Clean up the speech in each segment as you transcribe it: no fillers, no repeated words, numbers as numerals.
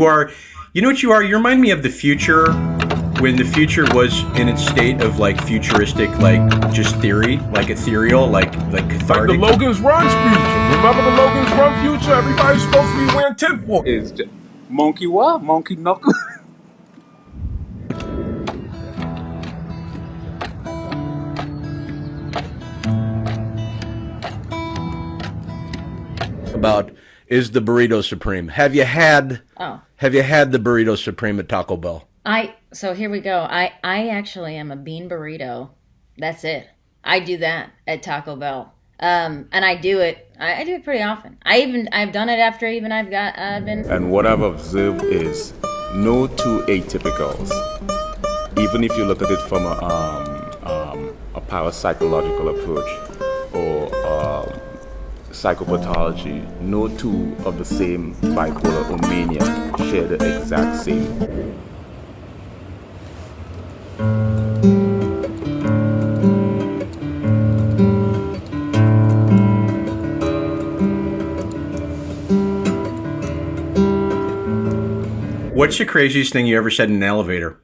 You are, you know what you are? You remind me of the future, when the future was in its state of like futuristic, like just theory, like ethereal, like cathartic. Like the Logan's Run future. Remember the Logan's Run future? Everybody's supposed to be wearing tinfoil. Is monkey what? Monkey knuckle? About is the burrito supreme? Have you had the burrito supreme at Taco Bell? So here we go. I actually am a bean burrito. That's it. I do that at Taco Bell. And I do it pretty often. I've done it after I've been. And what I've observed is no two atypicals. Even if you look at it from a parapsychological approach or psychopathology, no two of the same bipolar or mania share the exact same. What's the craziest thing you ever said in an elevator?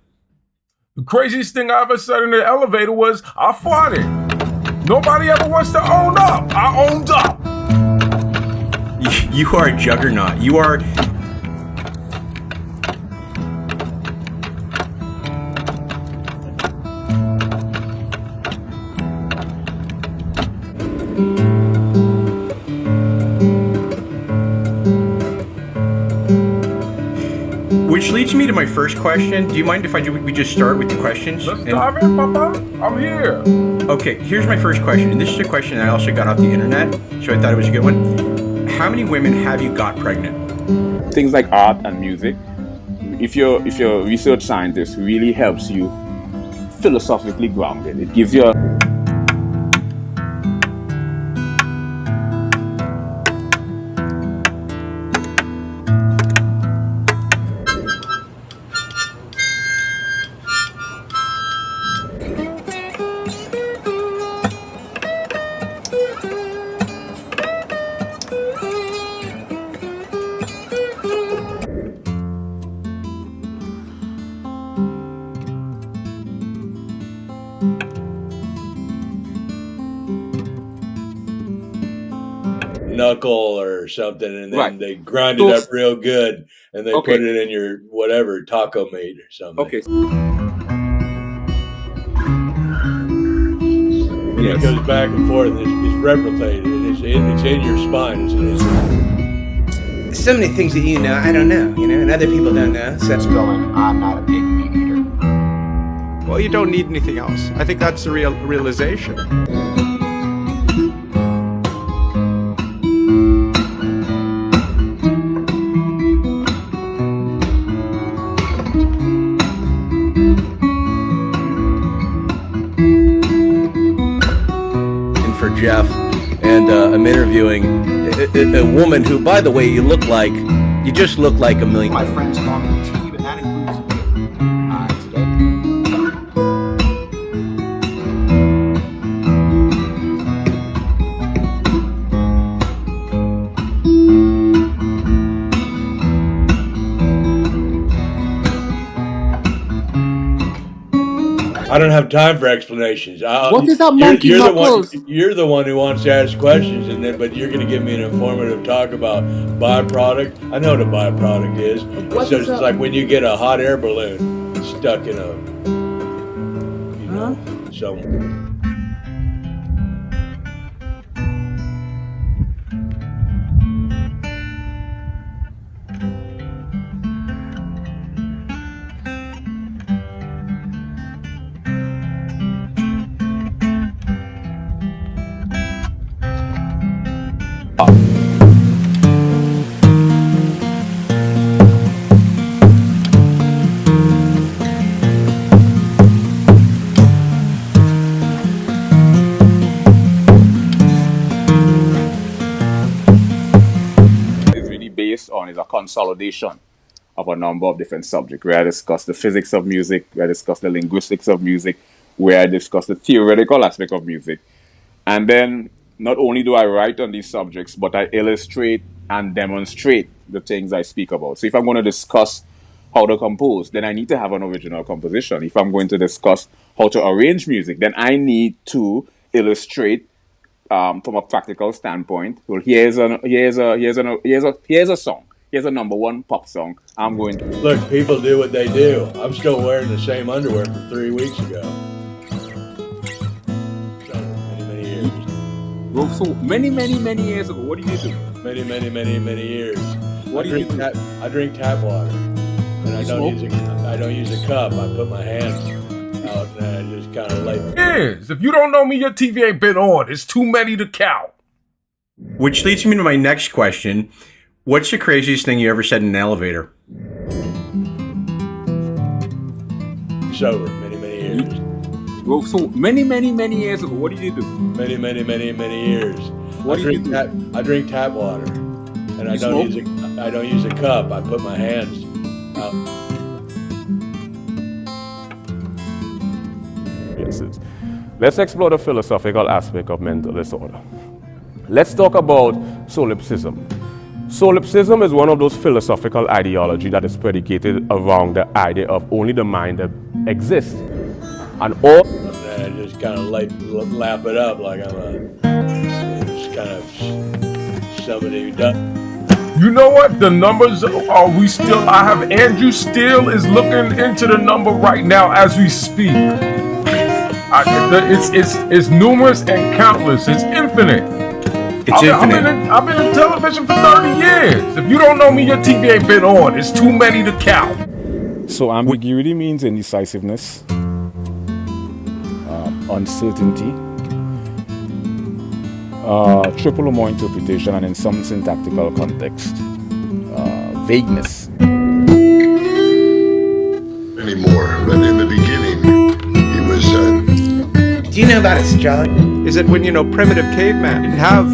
The craziest thing I ever said in the elevator was, I farted. Nobody ever wants to own up. I owned up. You are a juggernaut. You are... Which leads me to my first question. Do you mind if we just start with the questions? Let's dive in, Papa. I'm here. Okay, here's my first question. And this is a question I also got off the internet, so I thought it was a good one. How many women have you got pregnant? Things like art and music, if you're a research scientist, really helps you philosophically grounded. It gives you a... knuckle or something, and then they grind it up real good, and they put it in your whatever taco meat or something. Okay. And it goes back and forth. It's replicated. It's in your spine. So many things that you know, I don't know, and other people don't know. So That's going, I'm not a big meat eater. Well, you don't need anything else. I think that's the realization. Jeff, and I'm interviewing a woman who, by the way, you just look like a million. My friends call me T, but that includes me. Today. I don't have time for explanations. What is that monkey knuckles? You're the one who wants to ask questions, but you're going to give me an informative talk about byproduct. I know what a byproduct is. It's like when you get a hot air balloon stuck in somewhere. Is a consolidation of a number of different subjects, where I discuss the physics of music, where I discuss the linguistics of music, where I discuss the theoretical aspect of music. And then not only do I write on these subjects, but I illustrate and demonstrate the things I speak about. So if I'm going to discuss how to compose, then I need to have an original composition. If I'm going to discuss how to arrange music, then I need to illustrate from a practical standpoint. Well, here's a song. Here's a number one pop song. I'm going to Look, people do what they do. I'm still wearing the same underwear from 3 weeks ago. So, many years. Well, so many years ago. What do you do? Many years. What do you do? I drink tap water, and I don't use a cup. I put my hands out and I just kind of like. Yes. If you don't know me, your TV ain't been on. It's too many to count. Which leads me to my next question. What's the craziest thing you ever said in an elevator? Sober, many years. Well, so many years ago. What do you do? Many years. What do you do? I drink tap water, and I don't use a cup. I put my hands out. Let's explore the philosophical aspect of mental disorder. Let's talk about solipsism. Solipsism is one of those philosophical ideology that is predicated around the idea of only the mind that exists. And all I just kind of lap it up like I'm just kind of somebody who does. You know what? The numbers are we still. I have Andrew Steele is looking into the number right now as we speak. It's numerous and countless. It's infinite. It's infinite. I've been in television for 30 years. If you don't know me, your TV ain't been on. It's too many to count. So ambiguity means indecisiveness, uncertainty, triple or more interpretation, and in some syntactical context, vagueness. Anymore, but in the beginning, he was. Do you know about astrology? Is it when, primitive caveman didn't have...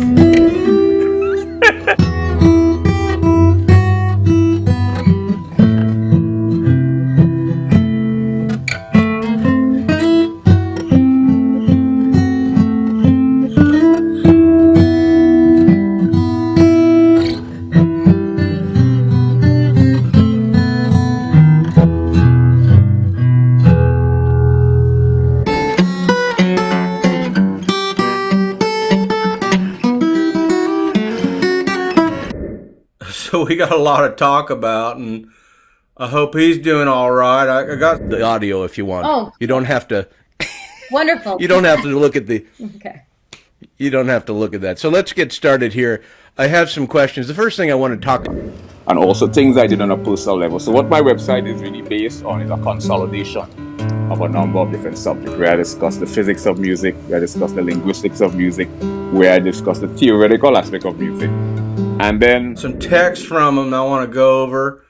So we got a lot to talk about, and I hope he's doing all right. I got the audio if you want. Oh. You don't have to. Wonderful. You don't have to look at the. Okay. You don't have to look at that. So let's get started here. I have some questions. The first thing I want to talk. And also things I did on a personal level. So what my website is really based on is a consolidation of a number of different subjects, where I discuss the physics of music, where I discuss the linguistics of music, where I discuss the theoretical aspect of music. And then some text from him I want to go over,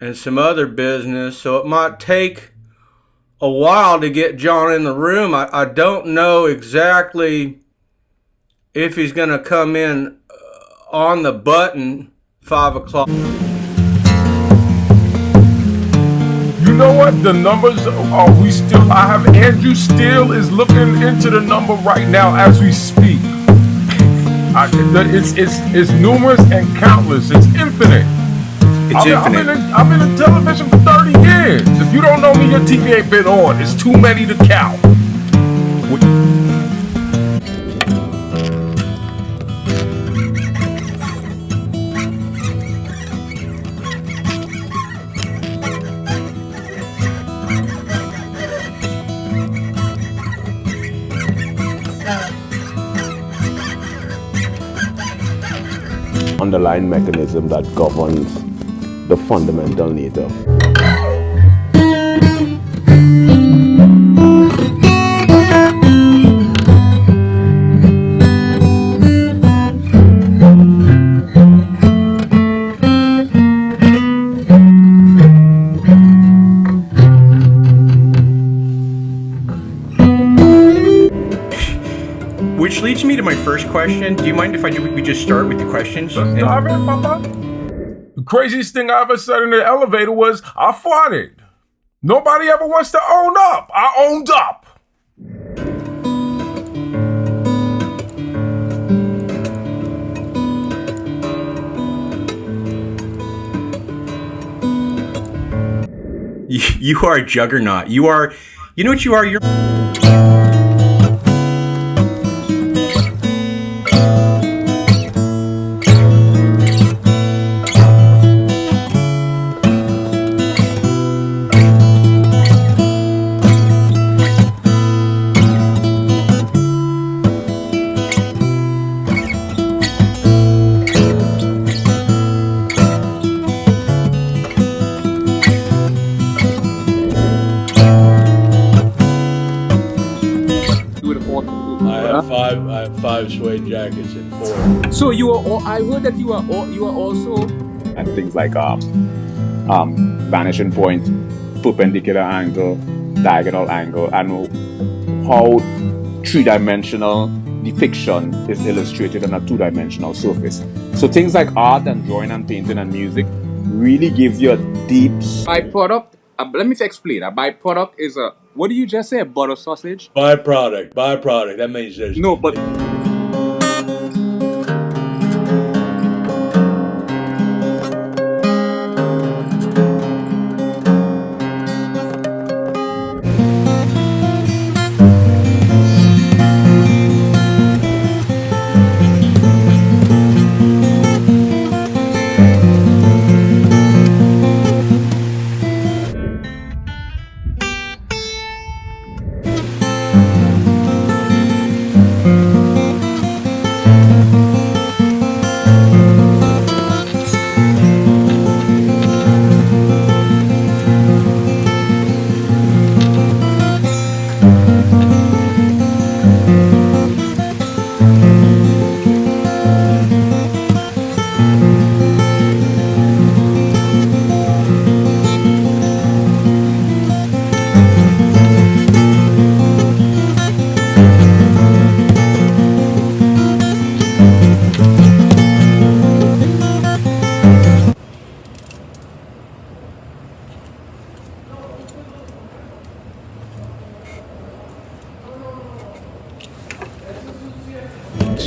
and some other business, so it might take a while to get John in the room. I don't know exactly if he's going to come in on the button 5 o'clock. You know what? The numbers are we still. I have Andrew Steele is looking into the number right now as we speak. It's numerous and countless. It's infinite. It's infinite. I've been in television for 30 years. If you don't know me, your TV ain't been on. It's too many to count. underlying mechanism that governs the fundamental nature. Which leads me to my first question. Do you mind if we just start with the questions? The craziest thing I ever said in the elevator was, I farted. Nobody ever wants to own up. I owned up. You are a juggernaut. You are, you know what you are? You're. I have 5 suede jackets and 4. So you are. I heard that you are also. And things like vanishing point, perpendicular angle, diagonal angle, and how 3-dimensional depiction is illustrated on a 2-dimensional surface. So things like art and drawing and painting and music really give you a deep byproduct. Let me explain. A byproduct is a, what did you just say? A butter sausage? Byproduct. That means there's no, but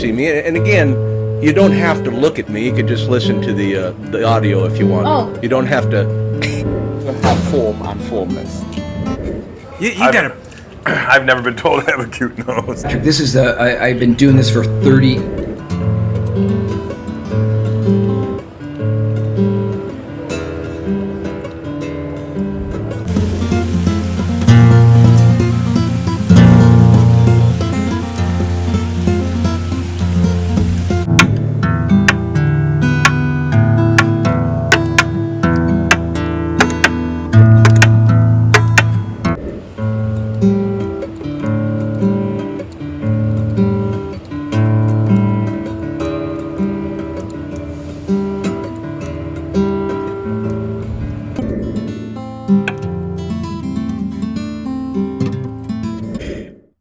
see me. And again, you don't have to look at me. You could just listen to the audio if you want. Oh. You don't have to have form and formless. You gotta. I've never been told I have a cute nose. This is I've been doing this for 30.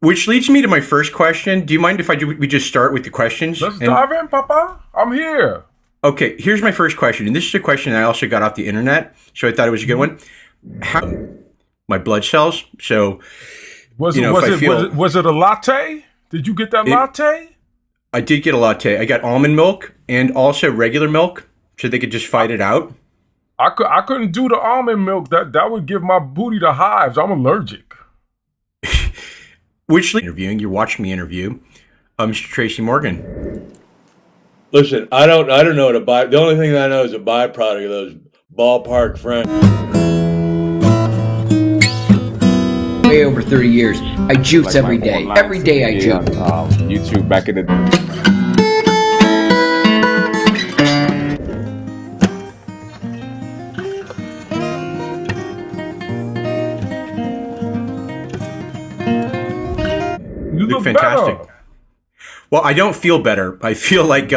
Which leads me to my first question. Do you mind if we just start with the questions? Let's dive in, Papa. I'm here. Okay, here's my first question. And this is a question I also got off the internet, so I thought it was a good one. How my blood cells? So, was it a latte? Did you get that latte? I did get a latte. I got almond milk and also regular milk, so they could just fight it out. I couldn't do the almond milk. That would give my booty the hives. I'm allergic. Which interviewing? You're watching the interview, Mr. Tracy Morgan. Listen, I don't know what the only thing that I know is a byproduct of those ballpark friends. Way over 30 years. I juice like every day. Every day I juice. YouTube back in the You look fantastic. Better. Well, I don't feel better. I feel like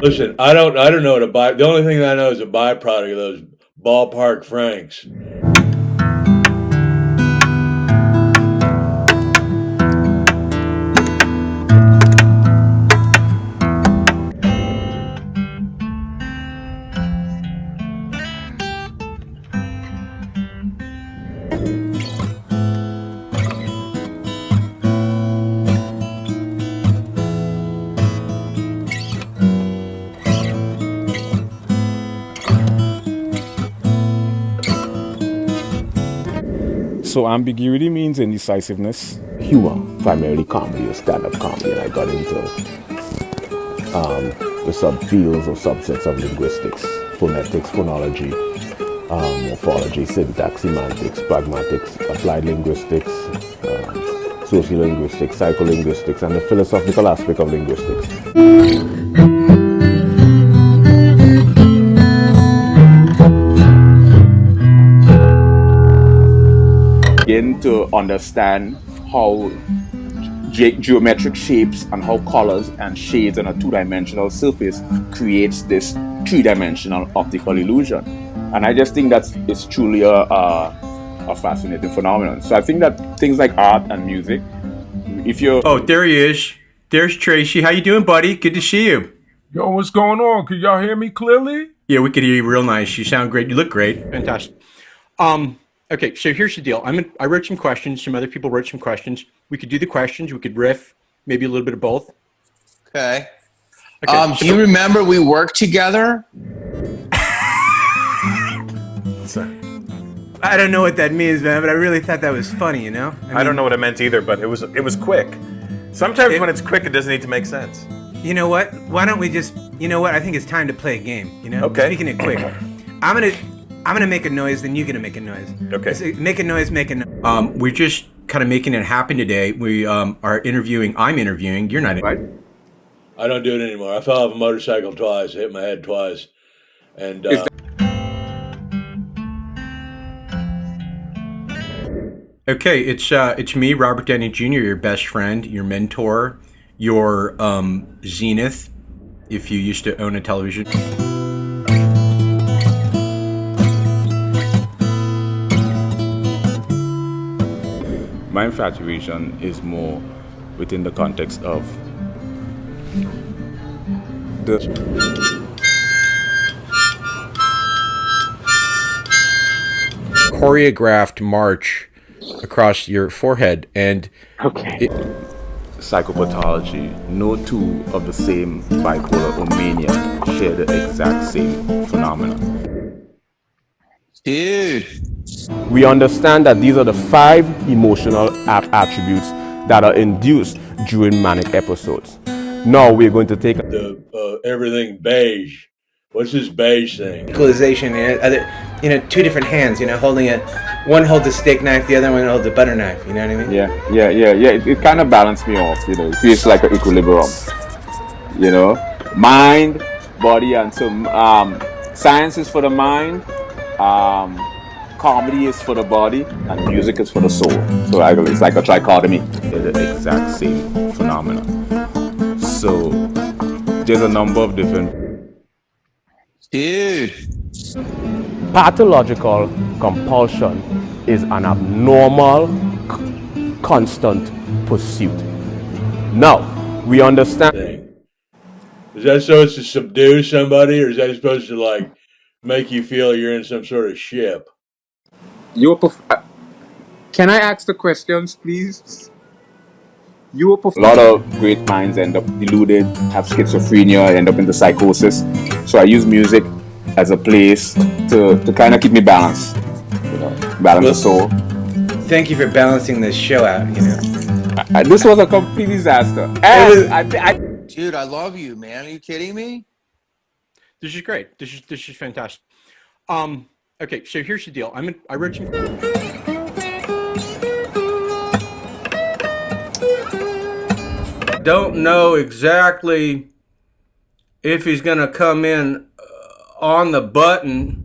Listen, I don't know what the only thing that I know is a byproduct of those ballpark Franks. So ambiguity means indecisiveness. Humor, primarily comedy or stand-up comedy, and I got into the subfields or subsets of linguistics, phonetics, phonology, morphology, syntax, semantics, pragmatics, applied linguistics, sociolinguistics, psycholinguistics, and the philosophical aspect of linguistics. Begin to understand how geometric shapes and how colors and shades on a two-dimensional surface creates this three-dimensional optical illusion. And I just think that it's truly a fascinating phenomenon. So I think that things like art and music, if you're... Oh, there he is. There's Tracy. How you doing, buddy? Good to see you. Yo, what's going on? Can y'all hear me clearly? Yeah, we could hear you real nice. You sound great. You look great. Fantastic. Okay, so here's the deal. I wrote some questions. Some other people wrote some questions. We could do the questions. We could riff, maybe a little bit of both. Okay. Do you remember we worked together? I don't know what that means, man, but I really thought that was funny, you know? I don't know what it meant either, but it was quick. Sometimes when it's quick, it doesn't need to make sense. You know what? Why don't we just, you know what? I think it's time to play a game, you know? Okay. Speaking it quick. I'm gonna make a noise, then you're gonna make a noise. Okay. Make a noise, make a noise. We're just kind of making it happen today. We are interviewing. I'm interviewing. You're not. Right. I don't do it anymore. I fell off a motorcycle twice, hit my head twice, and. Okay, it's me, Robert Downey Jr., your best friend, your mentor, your zenith, if you used to own a television. My infatuation is more within the context of the choreographed march across your forehead, and psychopathology. No two of the same bipolar or mania share the exact same phenomenon. Dude. We understand that these are the 5 emotional attributes that are induced during manic episodes. Now we're going to take the everything beige. What's this beige thing? Equalization, two different hands, holding one holds a steak knife, the other one holds a butter knife, you know what I mean? Yeah. It kind of balanced me off, It feels like an equilibrium, Mind, body, and so science is for the mind, comedy is for the body, and music is for the soul. So it's like a trichotomy. They're the exact same phenomena. So there's a number of different... Dude. Pathological compulsion is an abnormal, constant pursuit. Now, we understand... Is that supposed to subdue somebody, or is that supposed to, make you feel you're in some sort of ship? Can I ask the questions, please? A lot of great minds end up deluded, have schizophrenia, end up into psychosis. So I use music as a place to kind of keep me balanced, balance the soul. Thank you for balancing this show out, This was a complete disaster. Dude, I love you, man. Are you kidding me? This is great. This is fantastic. Okay, so here's the deal. I wrote some... Don't know exactly if he's going to come in on the button.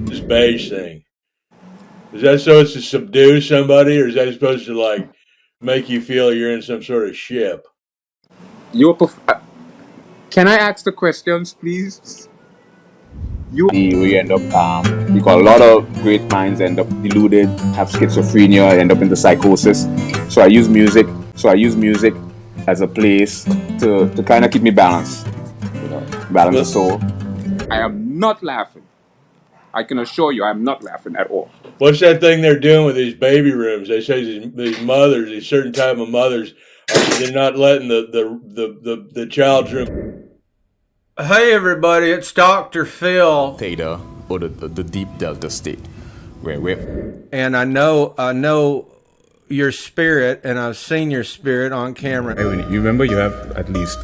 This beige thing. Is that supposed to subdue somebody, or is that supposed to make you feel you're in some sort of ship? Can I ask the questions, please? We end up, because a lot of great minds end up deluded, have schizophrenia, end up into psychosis. So I use music as a place to kind of keep me balanced, balance the soul. I am not laughing. I can assure you I'm not laughing at all. What's that thing they're doing with these baby rooms? They say these mothers, these certain type of mothers, they're not letting the child's room. Hey everybody, it's Dr. Phil. Theta, or the deep delta state, where we're... And I know your spirit, and I've seen your spirit on camera. You remember you have at least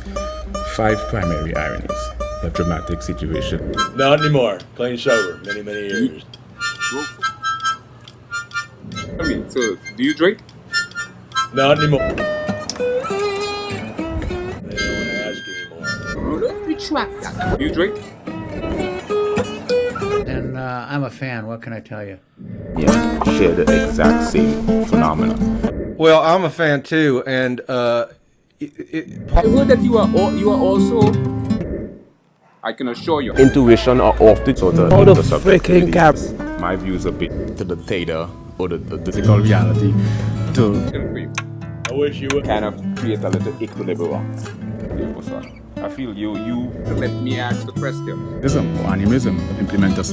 5 primary ironies. You have dramatic situation. Not anymore. Clean sober. Many years. I mean, so do you drink? Not anymore. I don't want to ask anymore. Let's retract that. Do you drink? And I'm a fan. What can I tell you? Yeah, share the exact same phenomena. Well, I'm a fan too, and I heard that you are also. I can assure you. Intuition are often sort of the freaking cap. My views are big to the theta or the physical reality. I wish you would kind of create a little equilibrium. I feel you. Let me ask the question. Animism, implement us.